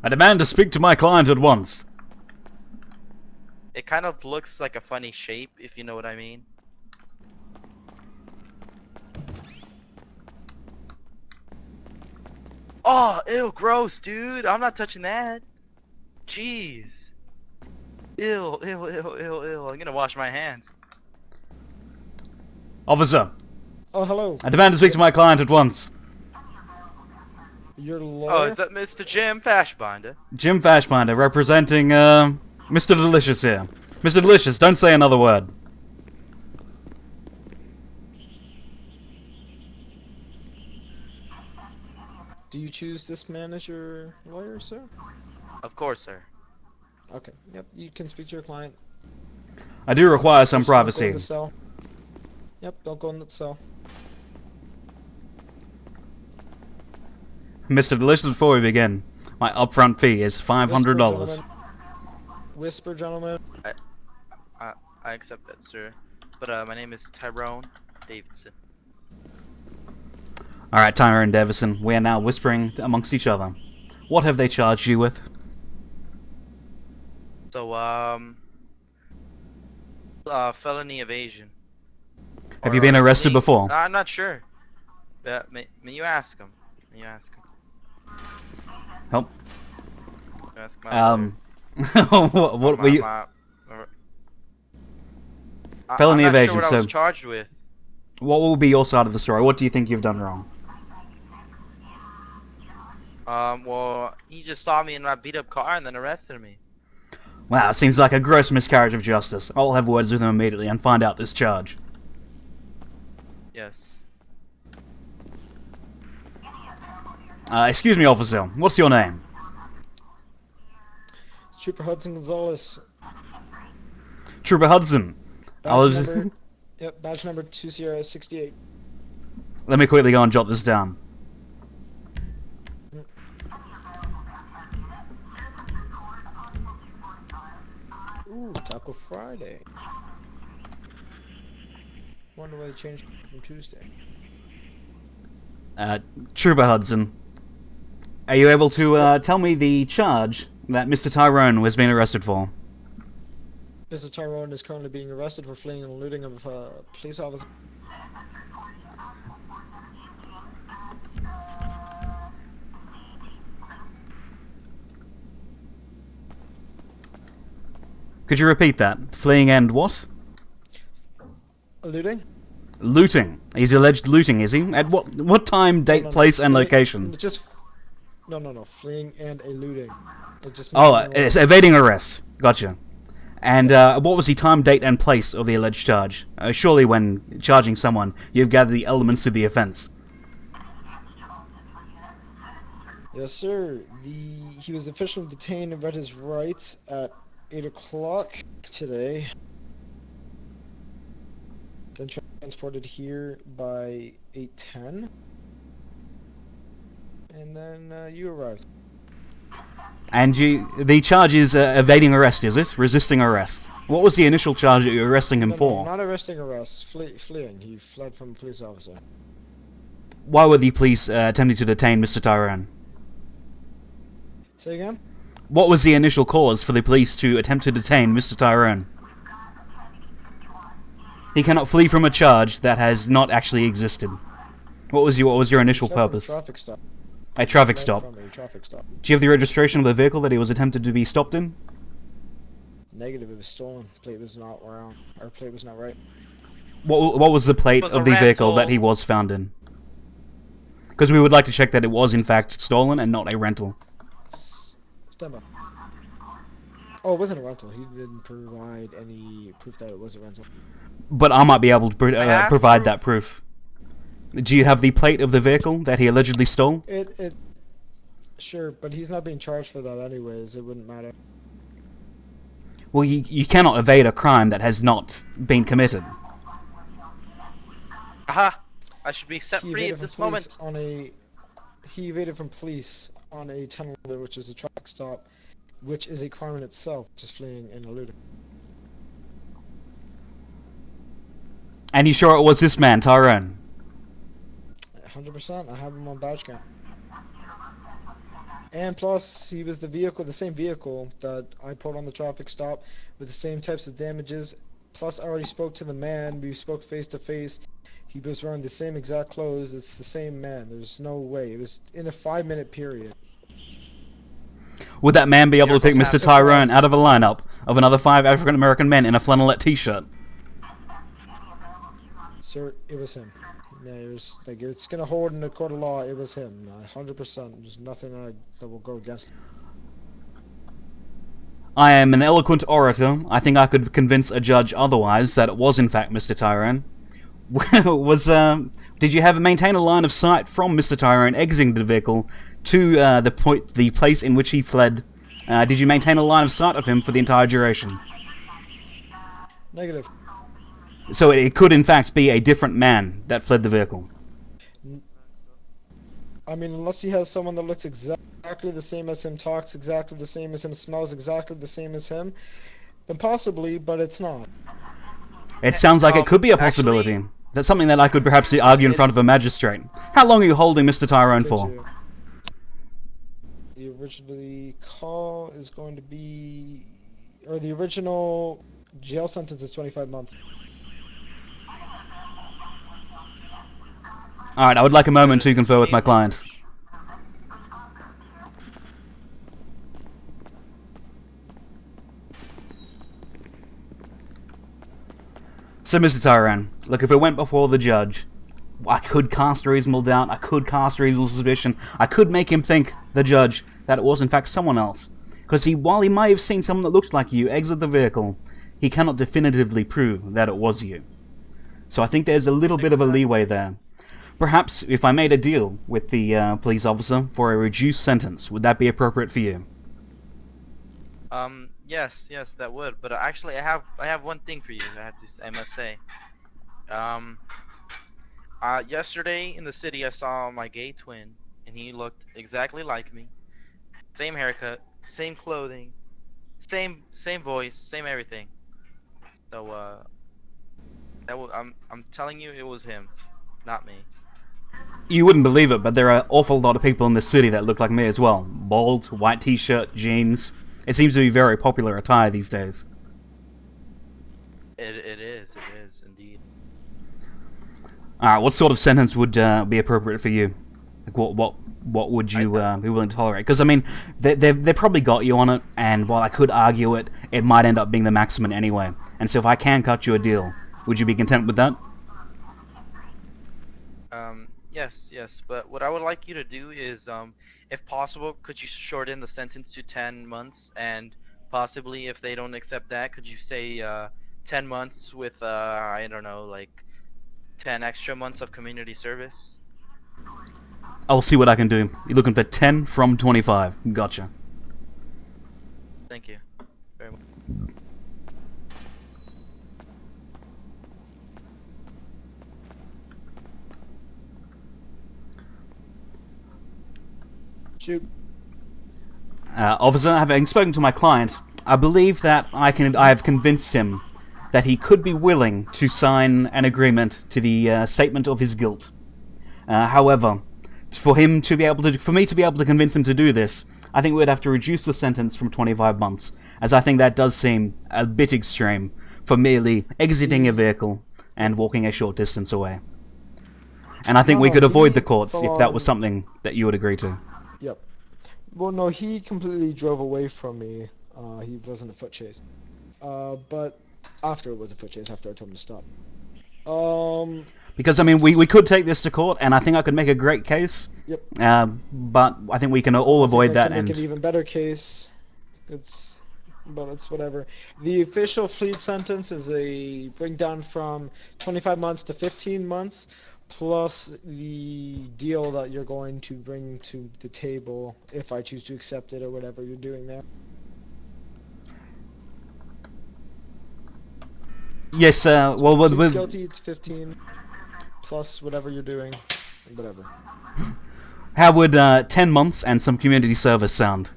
I demand to speak to my client at once. It kind of looks like a funny shape, if you know what I mean. Oh, ew, gross, dude. I'm not touching that. Jeez. Ew, ew, ew, ew, ew. I'm gonna wash my hands. Officer, Oh, hello. I demand to speak to my client at once. Your lawyer? Oh, is that Mr. Jim Fashbinder? Jim Fashbinder, representing, Mr. Delicious here. Mr. Delicious, don't say another word. Do you choose this man as your lawyer, sir? Of course, sir. Okay. Yep. You can speak to your client. I do require some Just don't go in privacy. the cell. Yep. Don't go in the cell. Mr. Delicious, before we begin, my upfront fee is $500. Whisper, gentlemen. I accept that, sir. But my name is Tyrone Davidson. Alright, Tyrone Davison, we are now whispering amongst each other. What have they charged you with? So, felony evasion. Have you been arrested before? I'm not sure. May you ask him? May you ask him? Help. Ask my what were you? Felony I'm not evasion, sure what so I was charged with. what will be your side of the story? What do you think you've done wrong? Well, he just saw me in my beat-up car and then arrested me. Wow, it seems like a gross miscarriage of justice. I'll have words with him immediately and find out this charge. Yes. Excuse me, officer. What's your name? Trooper Hudson Gonzalez. Trooper Hudson. Badge number, yep, badge number 2 Sierra 68. Let me quickly go and jot this down. Ooh, Taco Friday. Wonder why they changed from Tuesday. Trooper Hudson. Are you able to tell me the charge that Mr. Tyrone was being arrested for? Mr. Tyrone is currently being arrested for fleeing and looting of a police officer. Could you repeat that? Fleeing and what? Looting? Looting. He's alleged looting, is he? At what time, date, No, place, and fleeing- location? Just no. Fleeing and eluding. It just Oh, means it's evading arrest. Gotcha. And what was the time, date, and place of the alleged charge? Surely when charging someone, you've gathered the elements of the offense. Yes, sir. He was officially detained and read his rights at 8 o'clock today. Then transported here by 8:10. And then you arrived. And the charge is evading arrest, is it? Resisting arrest. What was the initial charge that you were arresting him No, for? not arresting, arrest. Fleeing. He fled from a police officer. Why were the police attempting to detain Mr. Tyrone? Say again? What was the initial cause for the police to attempt to detain Mr. Tyrone? He cannot flee from a charge that has not actually existed. What was your initial Fled from a purpose? traffic stop. A traffic Fled stop. from a traffic stop. Do you have the registration of the vehicle that he was attempted to be stopped in? Negative. It was stolen. Plate was not around. Our plate was not right. What was the plate It was of a the vehicle rental. that he was found in? Because we would like to check that it was in fact stolen and not a rental. Stand by. Oh, it wasn't a rental. He didn't provide any proof that it was a rental. But I might be able to have provide proof. that proof. Do you have the plate of the vehicle that he allegedly stole? Sure, but he's not being charged for that anyways. It wouldn't matter. Well, you cannot evade a crime that has not been committed. Aha! I should be set He free evaded at from this police moment. He evaded from police on a 10-11, which is a traffic stop, which is a crime in itself, just fleeing and eluding. And you sure it was this man, Tyrone? 100%. I have him on badge count. And plus, he was the same vehicle that I put on the traffic stop with the same types of damages. Plus, I already spoke to the man. We spoke face to face. He was wearing the same exact clothes. It's the same man. There's no way. It was in a 5-minute period. Would that man be able You're to pick supposed Mr. to Tyrone out of a lineup of another 5 African American men in a flannelette t-shirt? Sir, it was him. Yeah, it's gonna hold in the court of law. It was him, 100%. There's nothing that will go against him. I am an eloquent orator. I think I could convince a judge otherwise that it was in fact Mr. Tyrone. Did you maintain a line of sight from Mr. Tyrone exiting the vehicle to the place in which he fled? Did you maintain a line of sight of him for the entire duration? Negative. So it could in fact be a different man that fled the vehicle. I mean, unless he has someone that looks exactly the same as him, talks exactly the same as him, smells exactly the same as him, then possibly, but it's not. It sounds like it could be a possibility. Actually, That's something that I could perhaps argue in front of a magistrate. How long are you holding Mr. Tyrone for? The original call is going to be, or the original jail sentence is 25 months. Alright, I would like a moment to confer with my client. So, Mr. Tyrone, look, if it went before the judge, I could cast a reasonable doubt, I could cast a reasonable suspicion, I could make him think, the judge, that it was in fact someone else. Because while he may have seen someone that looked like you exit the vehicle, he cannot definitively prove that it was you. So I think there's a little bit of a leeway there. Perhaps if I made a deal with the police officer for a reduced sentence, would that be appropriate for you? Yes, that would. But actually, I have one thing for you. I must say. Yesterday in the city, I saw my gay twin, and he looked exactly like me. Same haircut, same clothing, same voice, same everything. So I'm telling you, it was him, not me. You wouldn't believe it, but there are an awful lot of people in this city that look like me as well. Bald, white t-shirt, jeans. It seems to be very popular attire these days. It is indeed. Alright, what sort of sentence would be appropriate for you? Like, what would you be willing to tolerate? Because, I mean, they probably got you on it, and while I could argue it, it might end up being the maximum anyway. And so if I can cut you a deal, would you be content with that? Yes, but what I would like you to do is, if possible, could you shorten the sentence to 10 months, and possibly, if they don't accept that, could you say 10 months with, I don't know, like 10 extra months of community service? I'll see what I can do. You're looking for 10 from 25. Gotcha. Thank you very much. Shoot. Officer, having spoken to my client, I believe that I have convinced him that he could be willing to sign an agreement to the statement of his guilt. However, for me to be able to convince him to do this, I think we'd have to reduce the sentence from 25 months, as I think that does seem a bit extreme for merely exiting a vehicle and walking a short distance away. And I think we could avoid the courts if that was something that you would agree to. Yep. Well, no, he completely drove away from me. He wasn't a foot chase. But after it was a foot chase, after I told him to stop. Because, I mean, we could take this to court, and I think I could make a great case. Yep. But I think we can all avoid that. I can make an even better case. But it's whatever. The official fleet sentence is a bring down from 25 months to 15 months, plus the deal that you're going to bring to the table if I choose to accept it or whatever you're doing there. Yes, well, If he's guilty, it's 15 plus whatever you're doing, whatever. How would 10 months and some community service sound?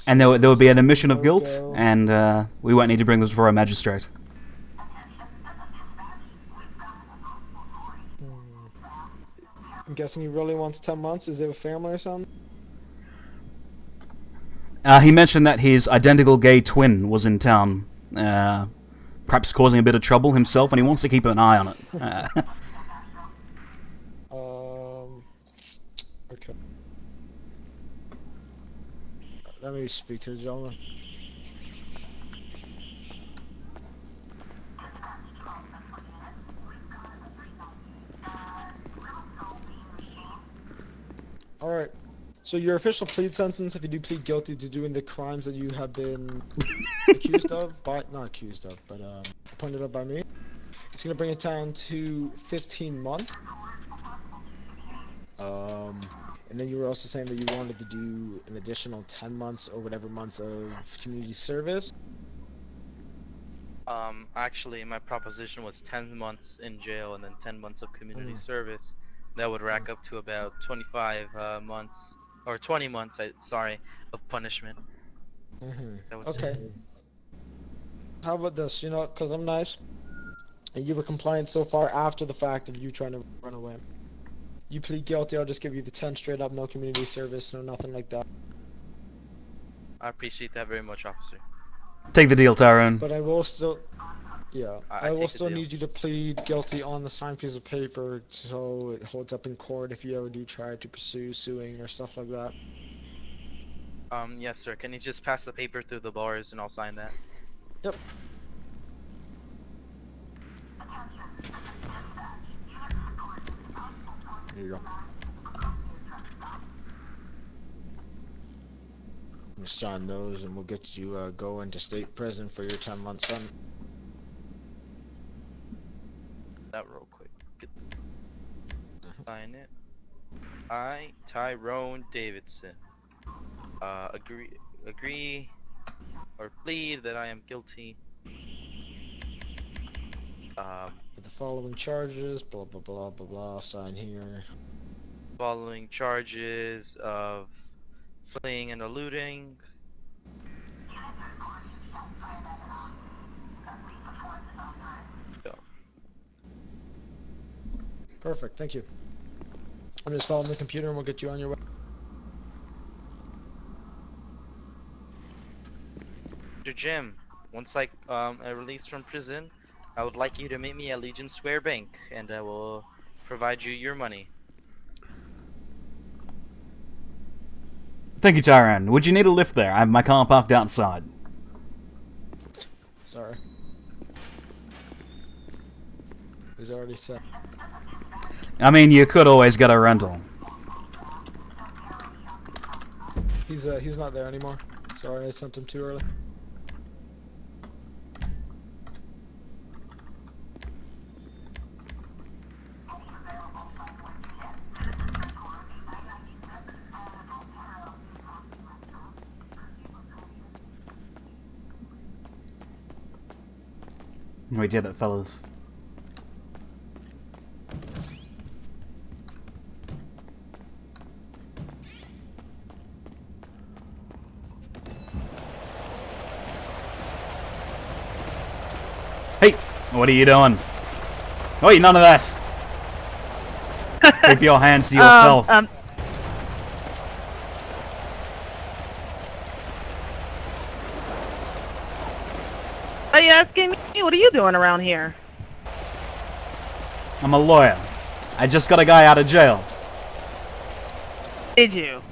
And there would be an admission of guilt, and we won't need to bring this before a magistrate. I'm guessing he really wants 10 months. Is it a family or something? He mentioned that his identical gay twin was in town, perhaps causing a bit of trouble himself, and he wants to keep an eye on it. Okay. Let me speak to the gentleman. Alright. So your official plea sentence, if you do plead guilty to doing the crimes that you have been accused of, not accused of, but pointed out by me, it's gonna bring it down to 15 months. And then you were also saying that you wanted to do an additional 10 months or whatever months of community service. Actually, my proposition was 10 months in jail and then 10 months of community Mm. service. That would rack up to about 25 months, or 20 months, sorry, of punishment. That would Okay. How about this? You know, because I'm nice, and you were compliant so far after the fact of you trying to run away. You plead guilty, I'll just give you the 10 straight up, no community service, no nothing like that. I appreciate that very much, officer. Take the deal, Tyrone. But I will still, yeah, I I will take the still deal. need you to plead guilty on the signed piece of paper so it holds up in court if you ever do try to pursue suing or stuff like that. Yes, sir. Can you just pass the paper through the bars and I'll sign that? Yep. Here you go. We'll sign those and we'll get you go into state prison for your 10-month sentence. That real quick. Sign it. I, Tyrone Davidson, agree or plead that I am guilty. With the following charges, blah blah blah blah blah, sign here. Following charges of fleeing and eluding. Perfect, thank you. I'm just following the computer and we'll get you on your way. Mr. Jim, once I released from prison, I would like you to meet me at Legion Square Bank, and I will provide you your money. Thank you, Tyrone. Would you need a lift there? I have my car parked outside. Sorry. He's already set. I mean, you could always get a rental. He's not there anymore. Sorry, I sent him too early. We did it, fellas. Hey, what are you doing? Wait, none of that. Keep your hands to yourself. Are you asking me? What are you doing around here? I'm a lawyer. I just got a guy out of jail. Did you?